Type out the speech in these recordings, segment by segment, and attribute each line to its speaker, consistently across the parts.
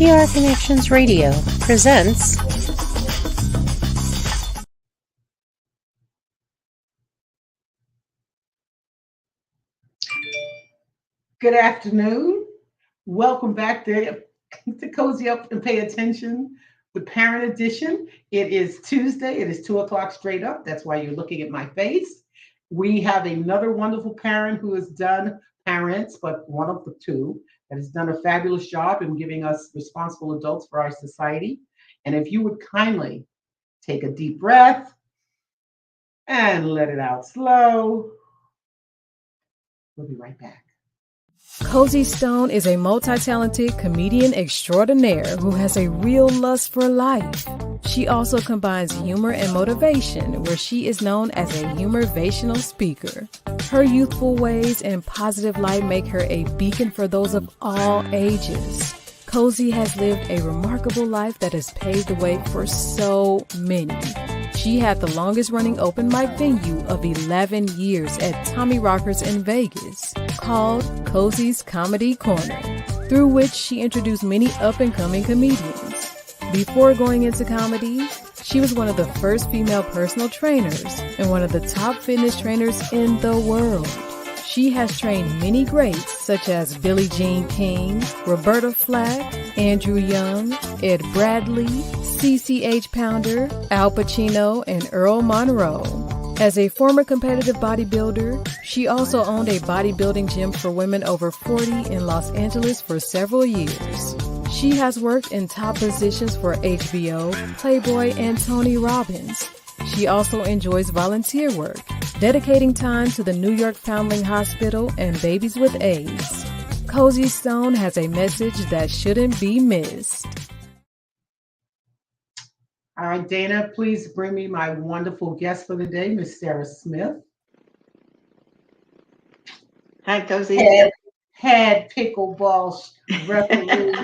Speaker 1: PR Connections Radio presents
Speaker 2: Good afternoon. Welcome back to Cozy Up and Pay Attention, the Parent Edition. It is Tuesday. It is 2 o'clock straight up. That's why you're looking at my face. We have another wonderful parent who has done parents, but one of the two that has done a fabulous job in giving us responsible adults for our society. And if you would kindly take a deep breath and let it out slow, we'll be right back.
Speaker 3: Cozy Stone is a multi-talented comedian extraordinaire who has a real lust for life. She also combines humor and motivation, where she is known as a humorvational speaker. Her youthful ways and positive light make her a beacon for those of all ages. Cozy has lived a remarkable life that has paved the way for so many. She had the longest running open mic venue of 11 years at Tommy Rockers in Vegas, called Cozy's Comedy Corner, through which she introduced many up-and-coming comedians. Before going into comedy, she was one of the first female personal trainers and one of the top fitness trainers in the world. She has trained many greats such as Billie Jean King, Roberta Flack, Andrew Young, Ed Bradley, CCH Pounder, Al Pacino, and Earl Monroe. As a former competitive bodybuilder, she also owned a bodybuilding gym for women over 40 in Los Angeles for several years. She has worked in top positions for HBO, Playboy, and Tony Robbins. She also enjoys volunteer work, dedicating time to the New York Foundling Hospital and babies with AIDS. Cozy Stone has a message that shouldn't be missed.
Speaker 2: All right, Dana, please bring me my wonderful guest for the day, Miss Sarah Smith.
Speaker 4: Hi, Cozy.
Speaker 2: Head pickleball referee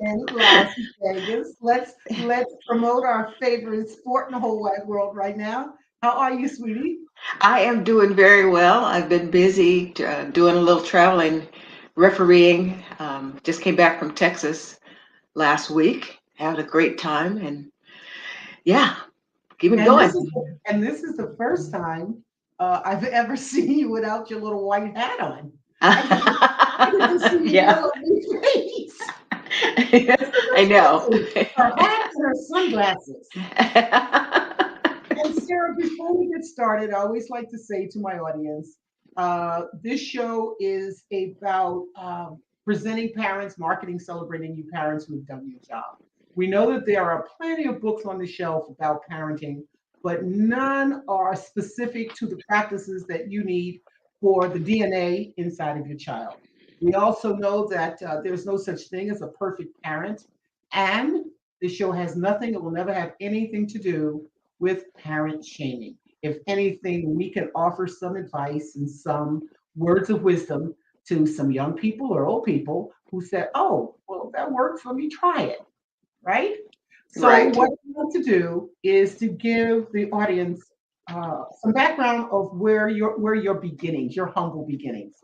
Speaker 2: in Las Vegas. Let's promote our favorite sport in the whole wide world right now. How are you, sweetie?
Speaker 4: I am doing very well. I've been busy doing a little traveling, refereeing. Just came back from Texas last week. Had a great time, and yeah, keep it going.
Speaker 2: This is the first time I've ever seen you without your little white hat on. I get to see
Speaker 4: Yeah.
Speaker 2: your face.
Speaker 4: I know.
Speaker 2: Her hat and her sunglasses. And Sarah, before we get started, I always like to say to my audience, this show is about presenting parents, marketing, celebrating you parents who have done your job. We know that there are plenty of books on the shelf about parenting, but none are specific to the practices that you need for the DNA inside of your child. We also know that there's no such thing as a perfect parent, and the show has nothing, it will never have anything to do with parent shaming. If anything, we can offer some advice and some words of wisdom to some young people or old people who said, oh, well, that works, let me try it, right? So
Speaker 4: Right.
Speaker 2: what we want to do is to give the audience some background of where your beginnings, your humble beginnings.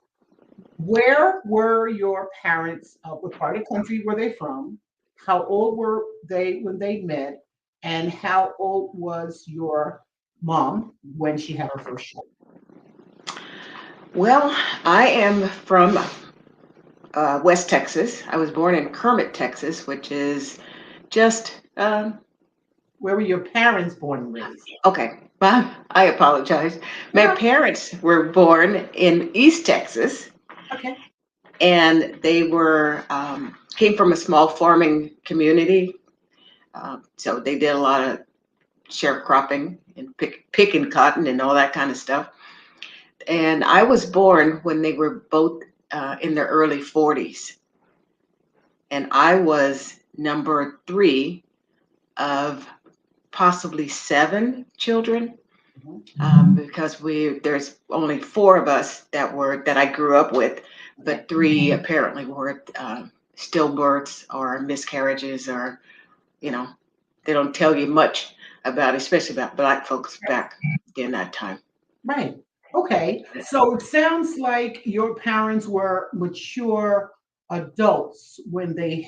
Speaker 2: Where were your parents? What part of the country were they from? How old were they when they met? And how old was your mom when she had her first child?
Speaker 4: Well, I am from West Texas. I was born in Kermit, Texas, which is just
Speaker 2: Where were your parents born and raised?
Speaker 4: okay. I apologize. My parents were born in East Texas.
Speaker 2: Okay.
Speaker 4: And they were came from a small farming community, so they did a lot of sharecropping and picking cotton and all that kind of stuff. And I was born when they were both in their early 40s, and I was number 3 of possibly 7 children, because there's only 4 of us that I grew up with, but 3 apparently were stillbirths or miscarriages, or they don't tell you much about, especially about Black folks back in that time.
Speaker 2: Right. Okay. So it sounds like your parents were mature adults when they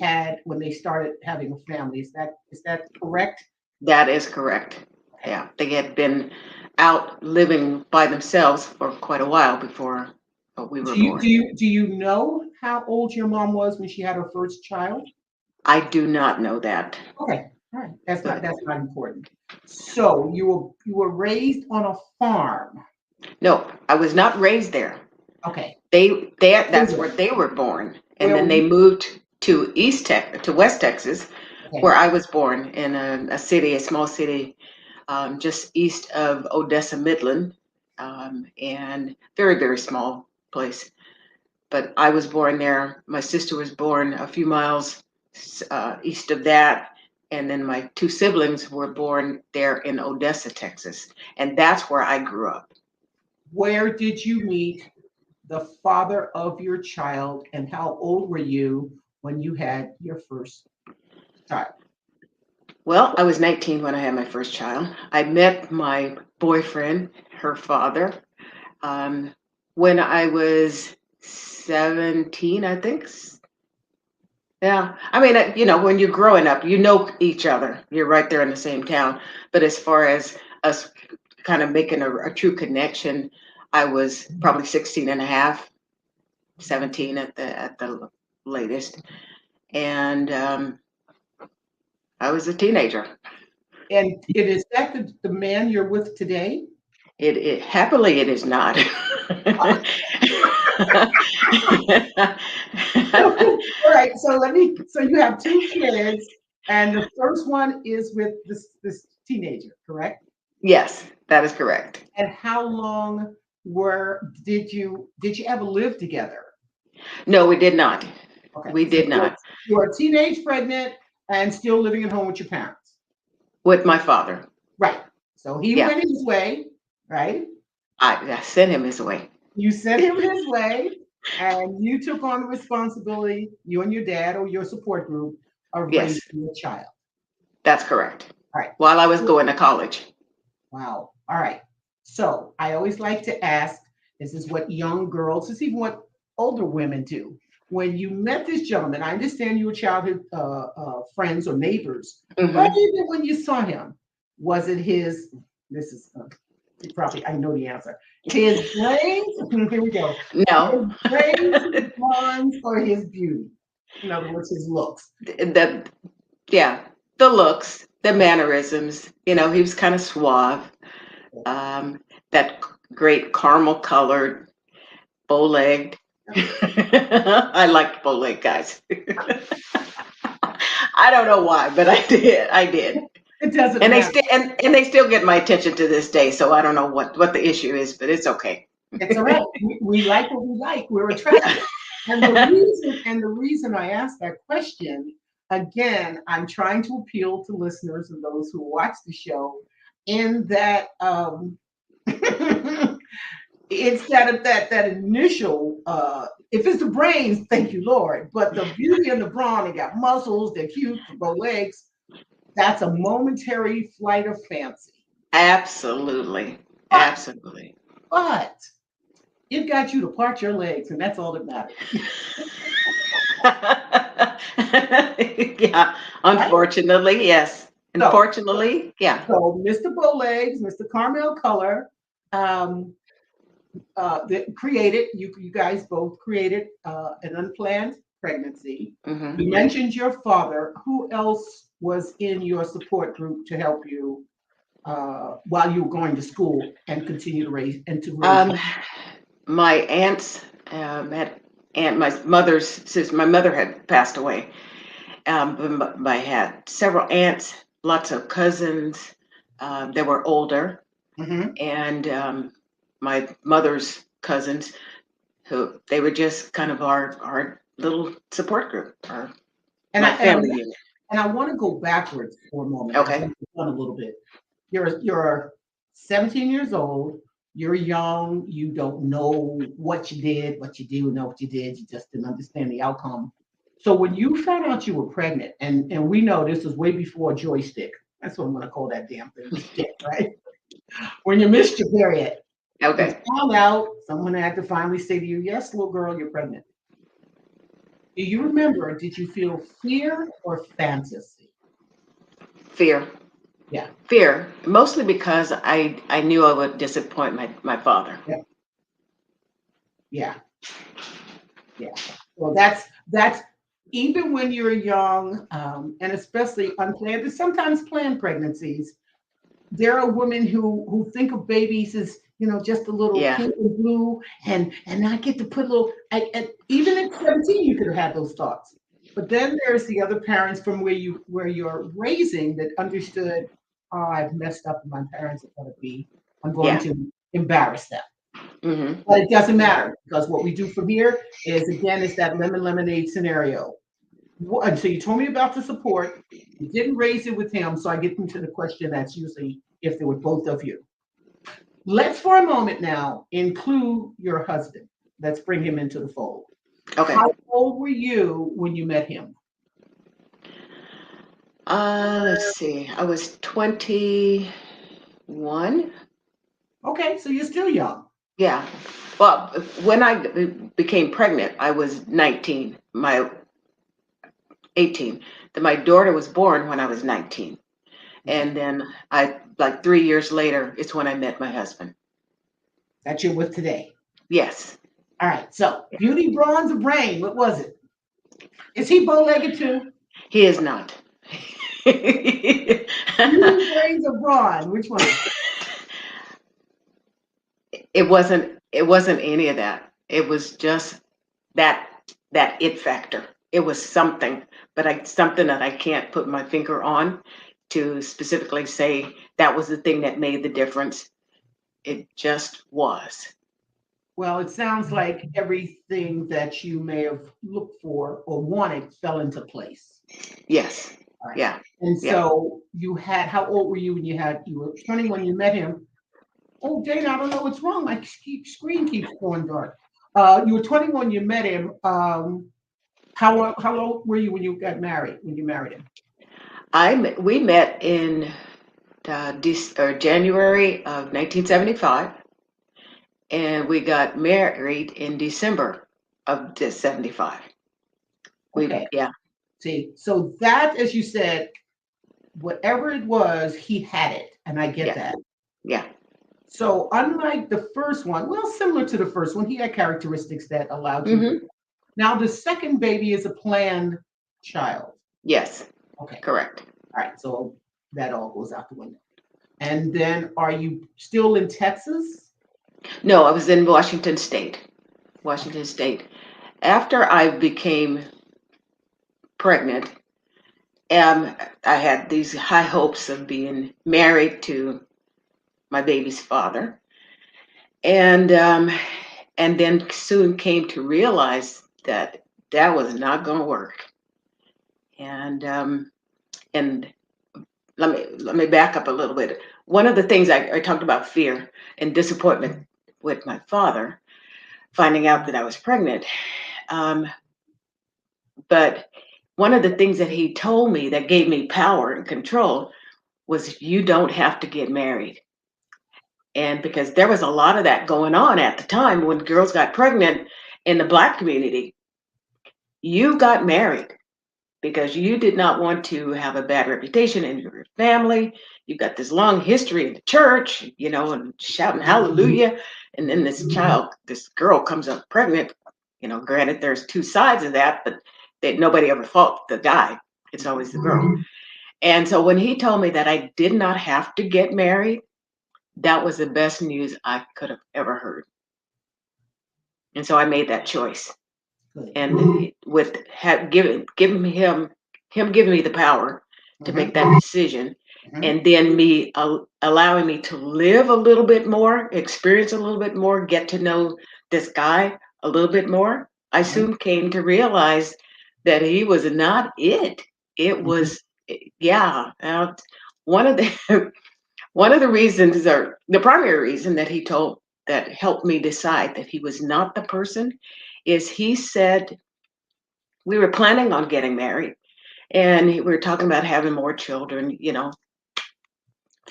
Speaker 2: started having a family. Is that correct?
Speaker 4: That is correct. Yeah, they had been out living by themselves for quite a while before we were born.
Speaker 2: Do you know how old your mom was when she had her first child?
Speaker 4: I do not know that.
Speaker 2: Okay, all right. That's not important. So you were raised on a farm.
Speaker 4: No, I was not raised there.
Speaker 2: Okay.
Speaker 4: That's where they were born, and
Speaker 2: Where
Speaker 4: then
Speaker 2: were
Speaker 4: they
Speaker 2: you?
Speaker 4: moved to West Texas,
Speaker 2: Okay.
Speaker 4: where I was born in a city, a small city, just east of Odessa, Midland, and very, very small place. But I was born there. My sister was born a few miles east of that. And then my two siblings were born there in Odessa, Texas. And that's where I grew up.
Speaker 2: Where did you meet the father of your child, and how old were you when you had your first child?
Speaker 4: Well, I was 19 when I had my first child. I met my boyfriend, her father, when I was 17, I think. Yeah. I mean, when you're growing up, you know each other. You're right there in the same town. But as far as us kind of making a true connection, I was probably 16 and a half, 17 at the latest. And I was a teenager.
Speaker 2: And is that the man you're with today?
Speaker 4: Happily, it is not.
Speaker 2: All right. So you have two kids, and the first one is with this teenager, correct?
Speaker 4: Yes, that is correct.
Speaker 2: And how long did you ever live together?
Speaker 4: No, we did not.
Speaker 2: Okay.
Speaker 4: We did not.
Speaker 2: You were teenage pregnant and still living at home with your parents.
Speaker 4: With my father.
Speaker 2: Right. So he went his way, right?
Speaker 4: I sent him his way.
Speaker 2: You sent him his way, and you took on the responsibility, you and your dad or your support group, of
Speaker 4: Yes.
Speaker 2: raising a child.
Speaker 4: That's correct.
Speaker 2: All right.
Speaker 4: While I was going to college.
Speaker 2: Wow. All right. So I always like to ask, this is what young girls, this is even what older women do. When you met this gentleman, I understand you were childhood friends or neighbors,
Speaker 4: Mhm.
Speaker 2: but even when you saw him, was it his, this is probably, I know the answer, his brains, here we go,
Speaker 4: No.
Speaker 2: his brains, his blondes, or his beauty? In other words, his looks.
Speaker 4: The looks, the mannerisms. He was kind of suave. That great caramel colored, bow-legged. I liked bow-legged guys. I don't know why, but I did.
Speaker 2: It doesn't
Speaker 4: And
Speaker 2: matter.
Speaker 4: they still get my attention to this day. So I don't know what the issue is, but it's okay.
Speaker 2: It's all right. We like what we like. We're attracted. And the reason I asked that question, again, I'm trying to appeal to listeners and those who watch the show, in that it's that initial. If it's the brains, thank you, Lord. But the beauty and the brawn, they got muscles, they're cute, they bow legs. That's a momentary flight of fancy.
Speaker 4: Absolutely. Absolutely.
Speaker 2: But it got you to part your legs, and that's all that matters.
Speaker 4: Yeah, unfortunately, yes. Unfortunately, yeah.
Speaker 2: So Mr. Bowlegs, Mr. Carmel Color, you guys both created an unplanned pregnancy.
Speaker 4: Mm-hmm.
Speaker 2: You mentioned your father. Who else was in your support group to help you while you were going to school and continue to raise
Speaker 4: my aunts my mother had passed away. I had several aunts, lots of cousins. They were older,
Speaker 2: Mm-hmm.
Speaker 4: and my mother's cousins, who they were just kind of our little support group, family unit.
Speaker 2: And I want to go backwards for a moment.
Speaker 4: Okay.
Speaker 2: A little bit. You're 17 years old. You're young. You don't know what you did, what you do know what you did. You just didn't understand the outcome. So when you found out you were pregnant, and we know this was way before joystick. That's what I'm going to call that damn thing, stick, right? When you missed your period.
Speaker 4: Okay.
Speaker 2: You found out, someone had to finally say to you, "Yes, little girl, you're pregnant." Do you remember, did you feel fear or fantasy?
Speaker 4: Fear.
Speaker 2: Yeah.
Speaker 4: Fear, mostly because I knew I would disappoint my father.
Speaker 2: Yeah. Yeah. Yeah. Well, that's even when you're young, and especially unplanned, but sometimes planned pregnancies. There are women who think of babies as just a little
Speaker 4: Yeah.
Speaker 2: pink and blue, and I get to put a little. And even at 17, you could have had those thoughts. But then there's the other parents from where you're raising that understood. Oh, I've messed up, and my parents are going to be. I'm going
Speaker 4: Yeah.
Speaker 2: to embarrass them.
Speaker 4: Hmm.
Speaker 2: But it doesn't matter because what we do from here is again is that lemon lemonade scenario. So you told me about the support. You didn't raise it with him, so I get into the question that's usually if there were both of you. Let's for a moment now include your husband. Let's bring him into the fold.
Speaker 4: Okay.
Speaker 2: How old were you when you met him?
Speaker 4: Let's see. I was 21.
Speaker 2: Okay, so you're still young.
Speaker 4: Yeah. Well, when I became pregnant, I was 19. My 18. Then my daughter was born when I was 19. And then like 3 years later, it's when I met my husband.
Speaker 2: That you're with today.
Speaker 4: Yes.
Speaker 2: All right. So beauty, bronze, or brain? What was it? Is he bow-legged too?
Speaker 4: He is not.
Speaker 2: Beauty, brains, or brawn? Which one?
Speaker 4: It wasn't any of that. It was just that it factor. It was something, but something that I can't put my finger on to specifically say that was the thing that made the difference. It just was.
Speaker 2: Well, it sounds like everything that you may have looked for or wanted fell into place.
Speaker 4: Yes.
Speaker 2: All right.
Speaker 4: Yeah.
Speaker 2: And
Speaker 4: Yeah.
Speaker 2: so how old were you when you were 20 when you met him? Oh, Dana, I don't know what's wrong. My screen keeps going dark. You were 20 when you met him. How old were you when you got married, when you married him?
Speaker 4: We met in January of 1975, and we got married in December of 75.
Speaker 2: Okay.
Speaker 4: Yeah.
Speaker 2: See, so that, as you said, whatever it was, he had it. And I get
Speaker 4: Yeah.
Speaker 2: that.
Speaker 4: Yeah.
Speaker 2: So unlike the first one, well, similar to the first one, he had characteristics that allowed you.
Speaker 4: Mm-hmm.
Speaker 2: Now the second baby is a planned child.
Speaker 4: Yes.
Speaker 2: Okay.
Speaker 4: Correct.
Speaker 2: All right. So that all goes out the window. And then are you still in Texas?
Speaker 4: No, I was in Washington State. Washington State. After I became pregnant, I had these high hopes of being married to my baby's father, and then soon came to realize that that was not going to work. And let me back up a little bit. One of the things I talked about fear and disappointment with my father, finding out that I was pregnant. But one of the things that he told me that gave me power and control was you don't have to get married. And because there was a lot of that going on at the time when girls got pregnant in the Black community, you got married because you did not want to have a bad reputation in your family. You got this long history in the church, and shouting hallelujah. And then this girl comes up pregnant. Granted, there's two sides of that, but nobody ever fault the guy. It's always the girl. And so when he told me that I did not have to get married, that was the best news I could have ever heard. And so I made that choice.
Speaker 2: Good.
Speaker 4: And with giving him giving me the power to make that decision, and then me allowing me to live a little bit more, experience a little bit more, get to know this guy a little bit more, I soon came to realize that he was not it. It was, yeah. One of the one of the reasons, or the primary reason that helped me decide that he was not the person, is he said we were planning on getting married, and we were talking about having more children,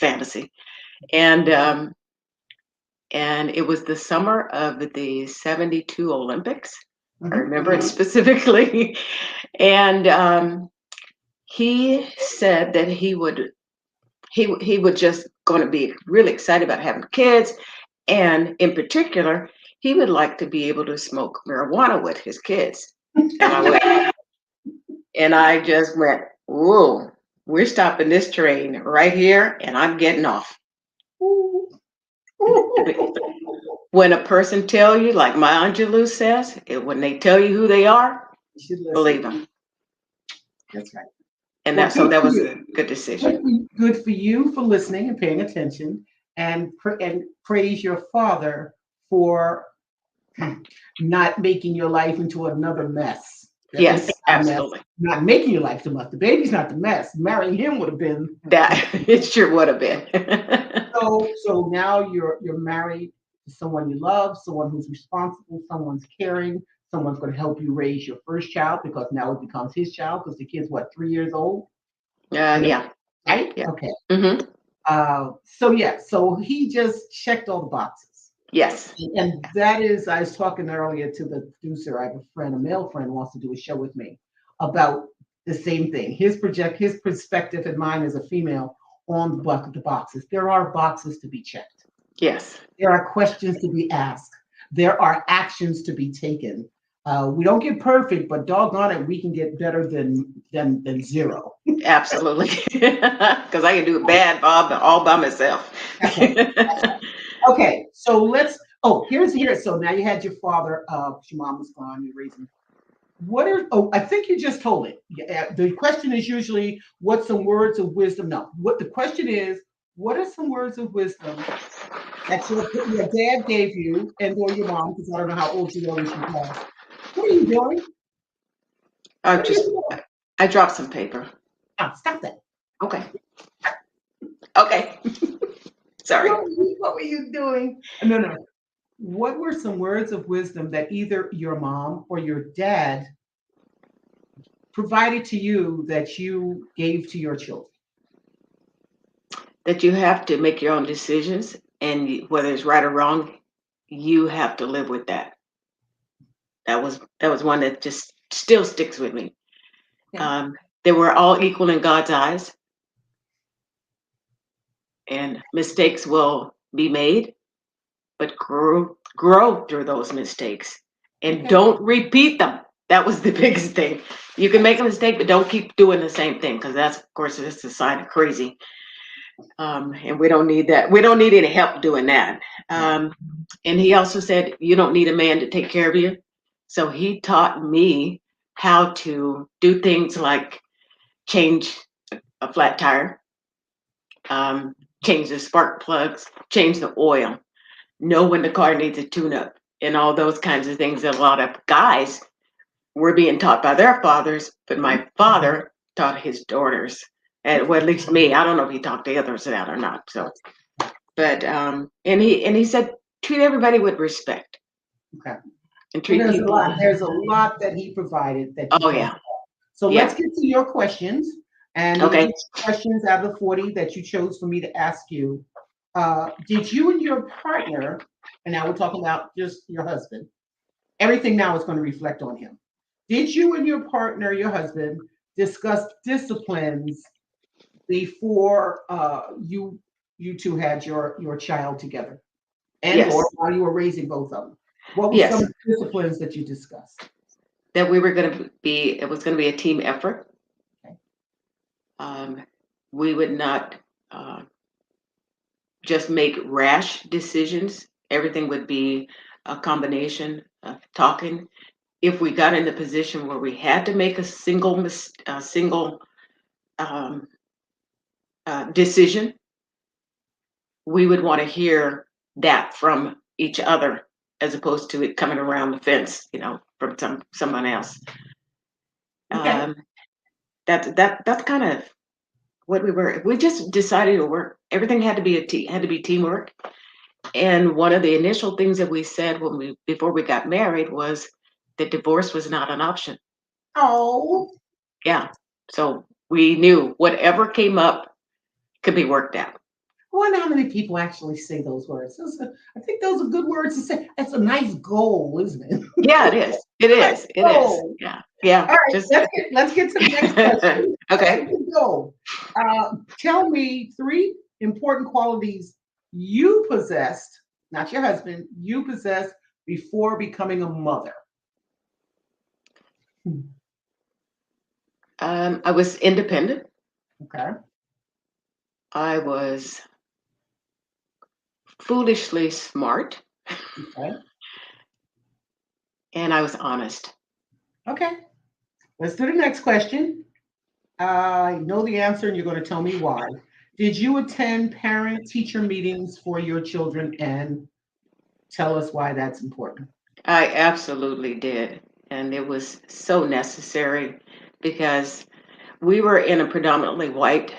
Speaker 4: fantasy, and it was the summer of the '72 Olympics, I remember it specifically. And he said that he would just going to be really excited about having kids, and in particular, he would like to be able to smoke marijuana with his kids. And I just went, whoa, we're stopping this train right here, and I'm getting off. When a person tell you, like my Angelou says, when they tell you who they are, believe them.
Speaker 2: That's right.
Speaker 4: And so that was a good decision.
Speaker 2: Good for you for listening and paying attention, and praise your father for not making your life into another mess.
Speaker 4: Yes, absolutely.
Speaker 2: Not making your life the mess. The baby's not the mess. Marrying him would have been
Speaker 4: that. It sure would have been.
Speaker 2: So now you're married to someone you love, someone who's responsible, someone's caring, someone's going to help you raise your first child, because now it becomes his child, because the kid's 3 years old.
Speaker 4: Yeah.
Speaker 2: Right.
Speaker 4: Yeah.
Speaker 2: Okay.
Speaker 4: Mm-hmm.
Speaker 2: So he just checked all the boxes.
Speaker 4: Yes.
Speaker 2: And that is, I was talking earlier to the producer. I have a friend, a male friend, who wants to do a show with me about the same thing. His perspective and mine as a female on the boxes. There are boxes to be checked.
Speaker 4: Yes.
Speaker 2: There are questions to be asked. There are actions to be taken. We don't get perfect, but doggone it, we can get better than zero.
Speaker 4: Absolutely. Because I can do it bad, Bob, all by myself.
Speaker 2: Okay, so here's so now you had your father, your mom was gone, you're raising. I think you just told it. The question is usually, what's some words of wisdom? No, what the question is, what are some words of wisdom that your dad gave you, or your mom, because I don't know how old you are when she passed. What are you doing?
Speaker 4: I dropped some paper.
Speaker 2: Oh, stop that.
Speaker 4: Okay. Sorry.
Speaker 2: What were you doing? No. What were some words of wisdom that either your mom or your dad provided to you that you gave to your children?
Speaker 4: That you have to make your own decisions, and whether it's right or wrong, you have to live with that. That was one that just still sticks with me. Yeah. They were all equal in God's eyes, and mistakes will be made, but grow through those mistakes, and don't repeat them. That was the biggest thing. You can make a mistake, but don't keep doing the same thing, because that's, of course, it's a sign of crazy. And we don't need that. We don't need any help doing that. And he also said, you don't need a man to take care of you. So he taught me how to do things like change a flat tire, change the spark plugs, change the oil, know when the car needs a tune-up, and all those kinds of things that a lot of guys were being taught by their fathers, but my father taught his daughters. And well, at least me. I don't know if he taught the others that or not. So, but and he said, treat everybody with respect.
Speaker 2: Okay.
Speaker 4: And treat people.
Speaker 2: There's a lot that he provided. So
Speaker 4: yeah.
Speaker 2: Let's get to your questions. And questions out of the 40 that you chose for me to ask you. Did you and your partner, and now we're talking about just your husband, everything now is going to reflect on him. Did you and your partner, your husband, discuss disciplines before you two had your child together, and or while you were raising both of them? What were some disciplines that you discussed?
Speaker 4: That we were going to be, it was going to be a team effort. Okay. We would not just make rash decisions. Everything would be a combination of talking. If we got in the position where we had to make a single decision, we would want to hear that from each other, as opposed to it coming around the fence, from someone else. Okay. That's kind of what we were. We just decided to work. Everything had to be teamwork. And one of the initial things that we said before we got married was that divorce was not an option.
Speaker 2: Oh.
Speaker 4: Yeah. So we knew whatever came up could be worked out.
Speaker 2: wonder how many people actually say those words. I think those are good words to say. That's a nice goal, isn't it?
Speaker 4: Yeah, it is. It
Speaker 2: Nice
Speaker 4: is. It is.
Speaker 2: goal.
Speaker 4: Yeah. Yeah.
Speaker 2: All right,
Speaker 4: Just
Speaker 2: let's get to the next question.
Speaker 4: okay.
Speaker 2: Let's go. Tell me three important qualities you possessed, not your husband, you possessed before becoming a mother.
Speaker 4: I was independent.
Speaker 2: Okay.
Speaker 4: I was foolishly smart,
Speaker 2: Okay.
Speaker 4: and I was honest.
Speaker 2: Okay. Let's do the next question. I know the answer, and you're going to tell me why. Did you attend parent-teacher meetings for your children, and tell us why that's important?
Speaker 4: I absolutely did. And it was so necessary because we were in a predominantly white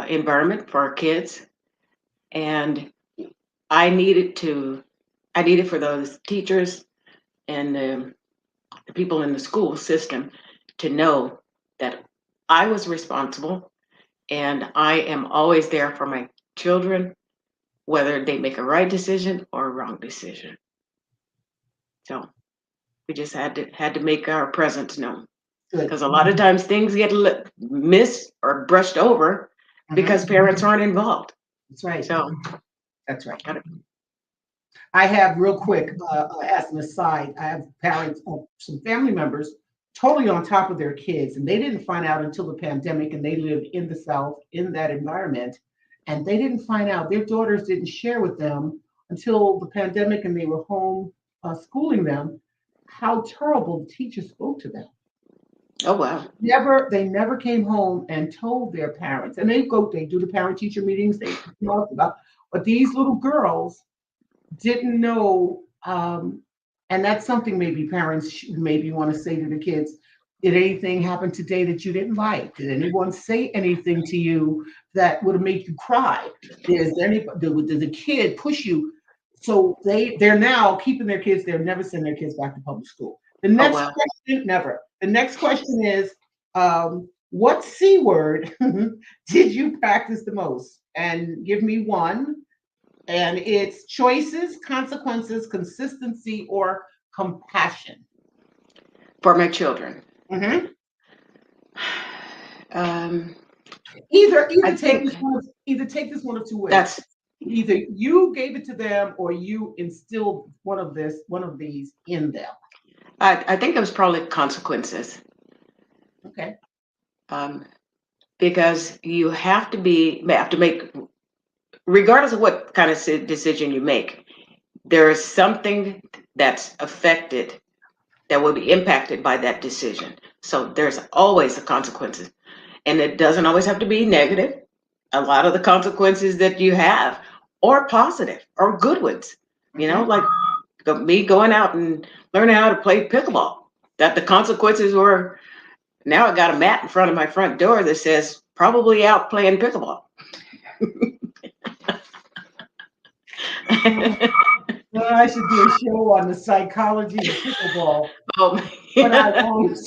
Speaker 4: environment for our kids. And I needed for those teachers and the people in the school system to know that I was responsible and I am always there for my children, whether they make a right decision or a wrong decision. So we just had to make our presence known
Speaker 2: Good.
Speaker 4: because a lot of times things get missed or brushed over because parents aren't involved.
Speaker 2: That's right.
Speaker 4: So
Speaker 2: That's right.
Speaker 4: Got it.
Speaker 2: I have real quick, as an aside, I have parents, some family members, totally on top of their kids, and they didn't find out until the pandemic, and they lived in the South in that environment, and they didn't find out. Their daughters didn't share with them until the pandemic, and they were home schooling them, how terrible the teachers spoke to them.
Speaker 4: Oh wow.
Speaker 2: They never came home and told their parents. And they do the parent teacher meetings, they talk about, but these little girls didn't know, and that's something maybe parents maybe want to say to the kids. Did anything happen today that you didn't like? Did anyone say anything to you that would have made you cry? Did the kid push you? So they're now keeping their kids. They're never send their kids back to public school. The next
Speaker 4: wow.
Speaker 2: question, never. The next question is, what C word did you practice the most? And give me one. And it's choices, consequences, consistency, or compassion.
Speaker 4: For my children.
Speaker 2: Mhm.
Speaker 4: Um,
Speaker 2: Either
Speaker 4: I
Speaker 2: take
Speaker 4: think
Speaker 2: this one of two ways.
Speaker 4: that's
Speaker 2: Either you gave it to them or you instilled one of these in them.
Speaker 4: I think it was probably consequences.
Speaker 2: Okay.
Speaker 4: Because you have to make, regardless of what kind of decision you make, there is something that's affected that will be impacted by that decision. So there's always the consequences. And it doesn't always have to be negative. A lot of the consequences that you have are positive or good ones. You know, like me going out and learning how to play pickleball. That the consequences were, now I got a mat in front of my front door that says probably out playing pickleball.
Speaker 2: Well, I should do a show on the psychology of pickleball, but I won't.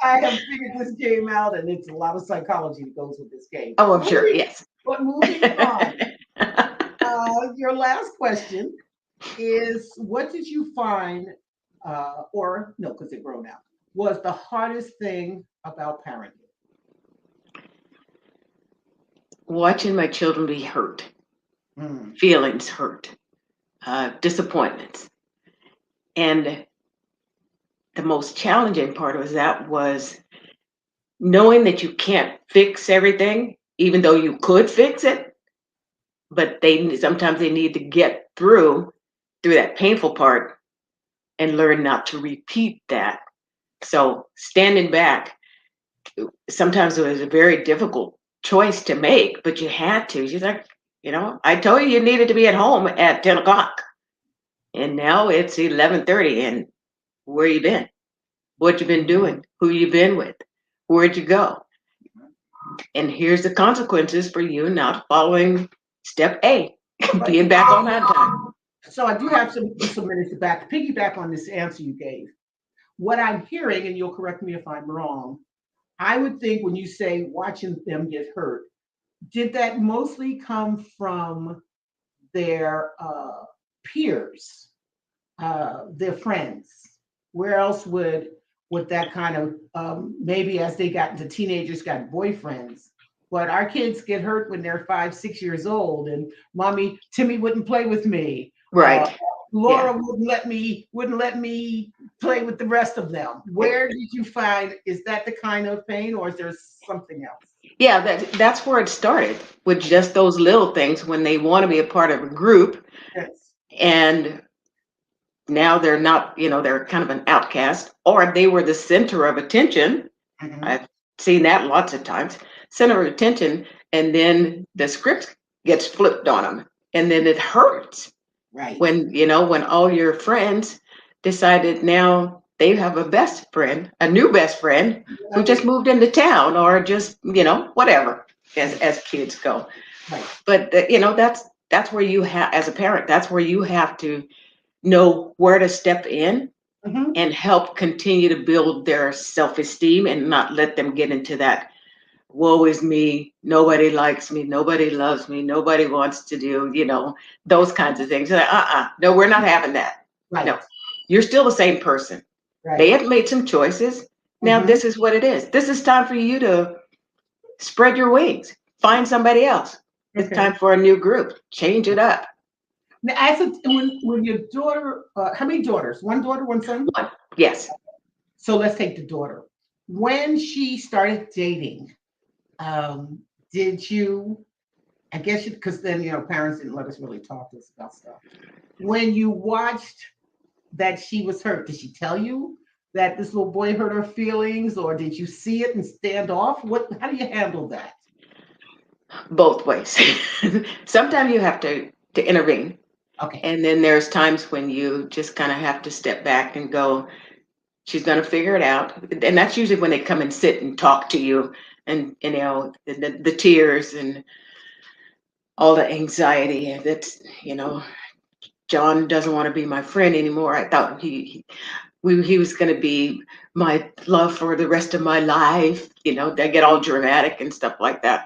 Speaker 2: I have figured this game out, and it's a lot of psychology that goes with this game.
Speaker 4: Oh, I'm sure. Yes.
Speaker 2: But moving on, your last question is: what did you find, or no, because they're grown out, was the hardest thing about parenting?
Speaker 4: Watching my children be hurt, feelings hurt, disappointments, and the most challenging part was knowing that you can't fix everything, even though you could fix it, but sometimes they need to get through that painful part and learn not to repeat that. So standing back, sometimes it was a very difficult choice to make, but you had to. You're like, I told you needed to be at home at 10 o'clock, and now it's 11:30, and where you been? What you been doing? Who you been with? Where'd you go? And here's the consequences for you not following step A, being back on that time.
Speaker 2: So I do have some minutes to piggyback on this answer you gave. What I'm hearing, and you'll correct me if I'm wrong, I would think when you say watching them get hurt, did that mostly come from their peers, their friends? Where else would that kind of maybe as they got into teenagers, got boyfriends? But our kids get hurt when they're 5, 6 years old, and mommy Timmy wouldn't play with me. Uh,
Speaker 4: Right.
Speaker 2: Laura
Speaker 4: Yeah.
Speaker 2: wouldn't let me play with the rest of them. Where did you find, is that the kind of pain, or is there something else?
Speaker 4: Yeah, that's where it started with just those little things when they want to be a part of a group
Speaker 2: Yes.
Speaker 4: and now they're not, they're kind of an outcast, or they were the center of attention.
Speaker 2: Mhm.
Speaker 4: I've seen that lots of times, center of attention, and then the script gets flipped on them, and then it hurts
Speaker 2: Right.
Speaker 4: when all your friends decided now they have a new best friend who just moved into town, or just whatever, as kids go.
Speaker 2: Right.
Speaker 4: But that's where you have, as a parent, that's where you have to know where to step in
Speaker 2: Mhm.
Speaker 4: and help continue to build their self-esteem and not let them get into that woe is me, nobody likes me, nobody loves me, nobody wants to do, those kinds of things. Like, no, we're not having that.
Speaker 2: Right.
Speaker 4: No, you're still the same person. They
Speaker 2: Right.
Speaker 4: have made some choices. Now
Speaker 2: Mhm.
Speaker 4: this is what it is. This is time for you to spread your wings, find somebody else. It's
Speaker 2: Okay.
Speaker 4: time for a new group. Change it up.
Speaker 2: Now, when your daughter, how many daughters? One daughter, one son?
Speaker 4: One. Yes.
Speaker 2: So let's take the daughter. When she started dating, um, did you? I guess because then parents didn't let us really talk to us about stuff. When you watched that she was hurt, did she tell you that this little boy hurt her feelings, or did you see it and stand off? How do you handle that?
Speaker 4: Both ways. Sometimes you have to intervene.
Speaker 2: Okay.
Speaker 4: And then there's times when you just kind of have to step back and go, she's going to figure it out. And that's usually when they come and sit and talk to you, and the tears and all the anxiety that's, John doesn't want to be my friend anymore. I thought he was going to be my love for the rest of my life. They get all dramatic and stuff like that.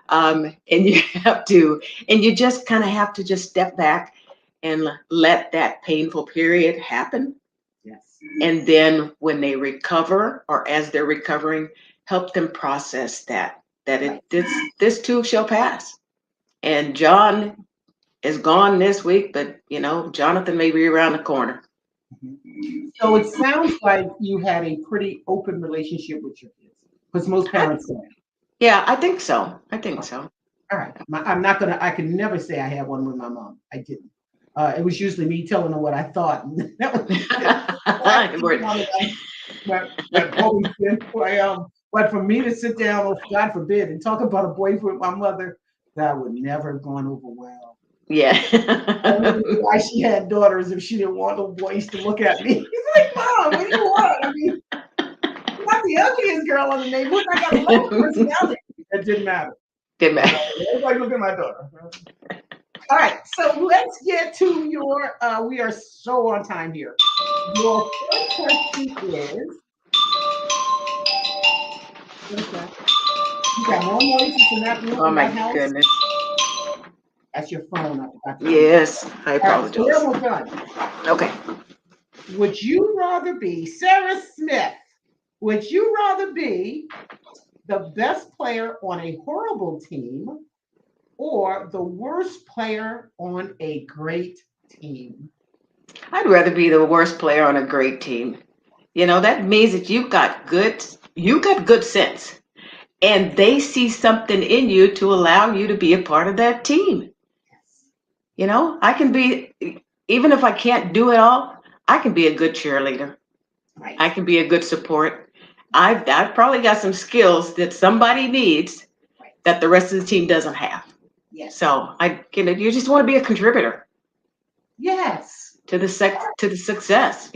Speaker 4: And you just kind of have to just step back and let that painful period happen.
Speaker 2: Yes.
Speaker 4: And then when they recover, or as they're recovering, help them process that this too shall pass. And John is gone this week, but Jonathan may be around the corner.
Speaker 2: So it sounds like you had a pretty open relationship with your kids, because most parents don't.
Speaker 4: Yeah, I think so.
Speaker 2: All right. I can never say I had one with my mom. I didn't. It was usually me telling her what I thought. And that was but for me to sit down, oh, God forbid, and talk about a boyfriend with my mother, that would never have gone over well.
Speaker 4: Yeah.
Speaker 2: I don't know why she had daughters if she didn't want little boys to look at me. He's like, Mom, what do you want? I mean, I'm not the ugliest girl in the neighborhood. I got a lot of personality. It didn't matter.
Speaker 4: Didn't matter.
Speaker 2: Everybody look at my daughter. All right, so let's get to your, we are so on time here. Your first question is, what is that? You got more noises in that room,
Speaker 4: Oh
Speaker 2: in that
Speaker 4: my
Speaker 2: house?
Speaker 4: goodness.
Speaker 2: That's your phone. I forgot to
Speaker 4: Yes, I
Speaker 2: All right, so we're
Speaker 4: apologize.
Speaker 2: almost done.
Speaker 4: Okay.
Speaker 2: Would you rather be, Sarah Smith, would you rather be the best player on a horrible team or the worst player on a great team?
Speaker 4: I'd rather be the worst player on a great team. That means that you got good sense, and they see something in you to allow you to be a part of that team. I can be, even if I can't do it all, I can be a good cheerleader.
Speaker 2: Right.
Speaker 4: I can be a good support. I've probably got some skills that somebody needs that the rest of the team doesn't have.
Speaker 2: Yes.
Speaker 4: So you just want to be a contributor.
Speaker 2: Yes.
Speaker 4: To the success.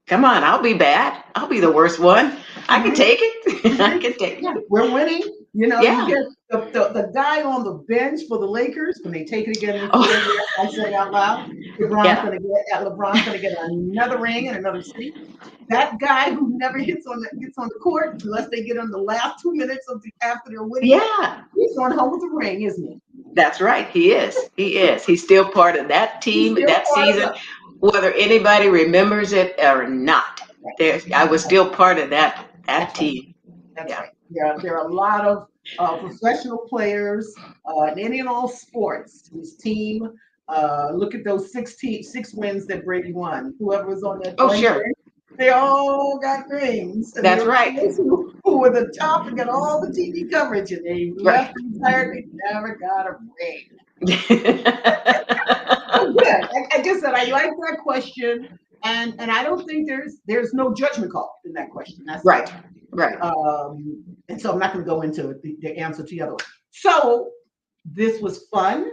Speaker 4: Come on, I'll be bad. I'll be the worst one. I can take it. I can take it.
Speaker 2: Yeah, we're winning.
Speaker 4: Yeah.
Speaker 2: You get the guy on the bench for the Lakers when they take it again.
Speaker 4: Oh.
Speaker 2: I say out loud, LeBron's going to get another ring and another seat. that guy who never gets on the court unless they get on the last 2 minutes after they're winning.
Speaker 4: Yeah,
Speaker 2: He's going home with the ring, isn't he?
Speaker 4: that's right. He is. He is. He's still part of that team,
Speaker 2: He's still
Speaker 4: that
Speaker 2: part of
Speaker 4: season, whether anybody remembers it or not. I was still part of that team.
Speaker 2: That's
Speaker 4: Yeah.
Speaker 2: right. Yeah, there are a lot of professional players in any and all sports whose team. Look at those 6 wins that Brady won. Whoever was on that.
Speaker 4: Oh, sure.
Speaker 2: They all got rings. And
Speaker 4: That's
Speaker 2: there were
Speaker 4: right.
Speaker 2: those who were the top and got all the TV coverage, and they left retired. They never got a ring. Oh, good. Like I said, I like that question, and I don't think there's no judgment call in that question. That's
Speaker 4: Right. Right.
Speaker 2: And so I'm not going to go into the answer to the other one. So this was fun.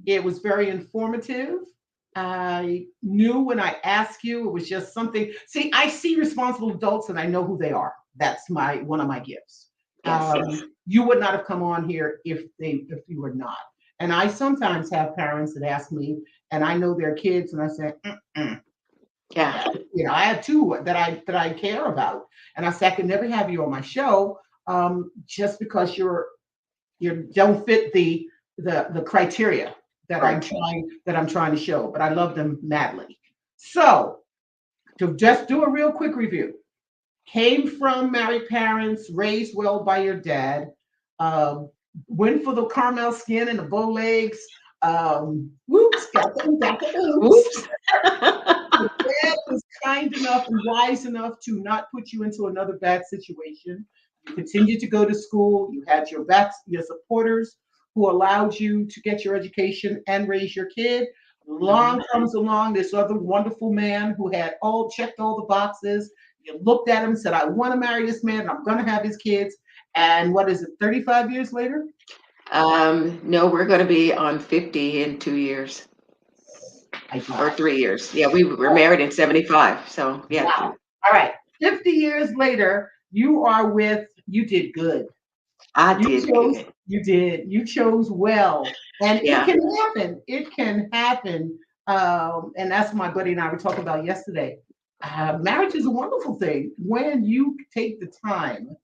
Speaker 2: It was very informative. I knew when I asked you, it was just something. See, I see responsible adults and I know who they are. That's one of my gifts.
Speaker 4: Yes.
Speaker 2: You would not have come on here if you were not. And I sometimes have parents that ask me, and I know their kids, and I say,
Speaker 4: Yeah.
Speaker 2: You know, I have 2 that I care about, and I say I can never have you on my show, just because you don't fit the criteria that I'm trying to show. But I love them madly. So to just do a real quick review, came from married parents, raised well by your dad, went for the caramel skin and the bow legs. Whoops, got them oops. Your dad was kind enough and wise enough to not put you into another bad situation. You continued to go to school. You had your supporters who allowed you to get your education and raise your kid. Along comes along this other wonderful man who had checked all the boxes. You looked at him and said, I want to marry this man. I'm going to have his kids. And what is it, 35 years later?
Speaker 4: No, we're going to be on 50 in 2 years. Or 3 years. Yeah, we were married in 75. So, yeah.
Speaker 2: Wow. All right. 50 years later, you did good. You did. You chose well. And it can happen. It can happen. And that's what my buddy and I were talking about yesterday. Marriage is a wonderful thing when you take the time.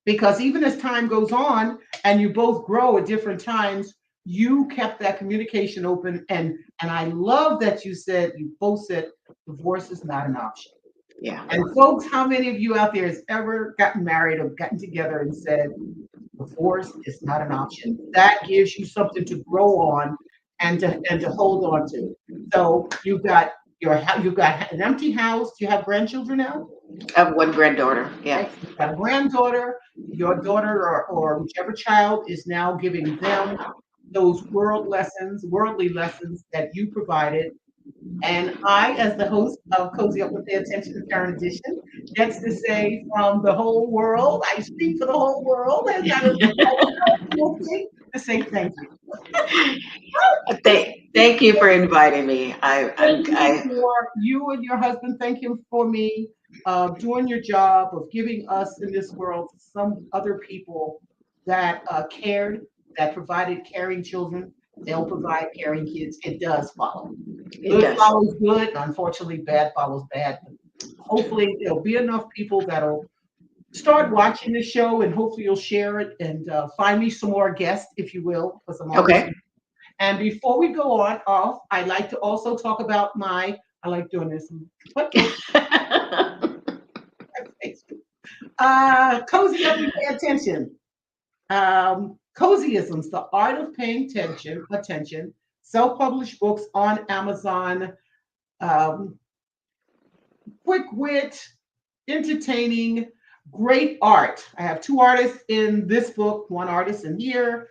Speaker 2: Because even as time goes on and you both grow at different times, you kept that communication open. And I love that you both said divorce is not an option.
Speaker 4: Yeah.
Speaker 2: And folks, how many of you out there has ever gotten married or gotten together and said divorce is not an option? That gives you something to grow on and to hold on to. So you've got an empty house. Do you have grandchildren now?
Speaker 4: I have 1 granddaughter. Yeah.
Speaker 2: You've got a granddaughter. Your daughter or whichever child is now giving them those worldly lessons that you provided. And I, as the host of Cozy Up with Pay Attention to Parent Edition, gets to say from the whole world, I speak for the whole world, and that is to say thank you.
Speaker 4: Thank you for inviting me.
Speaker 2: You and your husband, thank him for me doing your job of giving us in this world some other people that cared, that provided caring children. They'll provide caring kids. It does follow. Good follows good. Unfortunately, bad follows bad. Hopefully, there'll be enough people that'll start watching the show, and hopefully you'll share it and find me some more guests, if you will.
Speaker 4: Okay.
Speaker 2: And before we go off, I'd like to also talk about I like doing this. Cozy Up and Pay Attention. Cozyisms, the art of paying attention, self-published books on Amazon, quick wit, entertaining, great art. I have 2 artists in this book, 1 artist in here.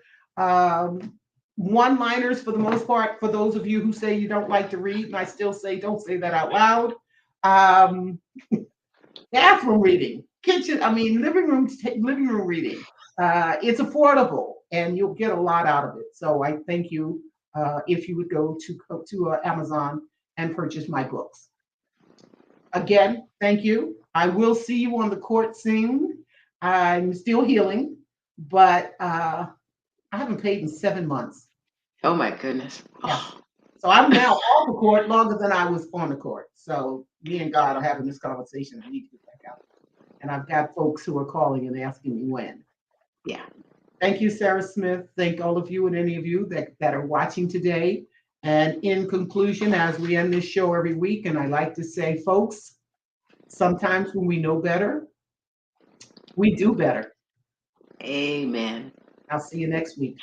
Speaker 2: One-liners for the most part, for those of you who say you don't like to read, and I still say don't say that out loud. Bathroom reading, living room reading. It's affordable and you'll get a lot out of it. So I thank you if you would go to Amazon and purchase my books. Again, thank you. I will see you on the court soon. I'm still healing, but I haven't paid in 7 months.
Speaker 4: Oh my goodness.
Speaker 2: Yeah. So I'm now off the court longer than I was on the court. So me and God are having this conversation. I need to get back out. And I've got folks who are calling and asking me when.
Speaker 4: Yeah.
Speaker 2: Thank you, Sarah Smith. Thank all of you and any of you that are watching today. And in conclusion, as we end this show every week, and I like to say, folks, sometimes when we know better, we do better.
Speaker 4: Amen.
Speaker 2: I'll see you next week.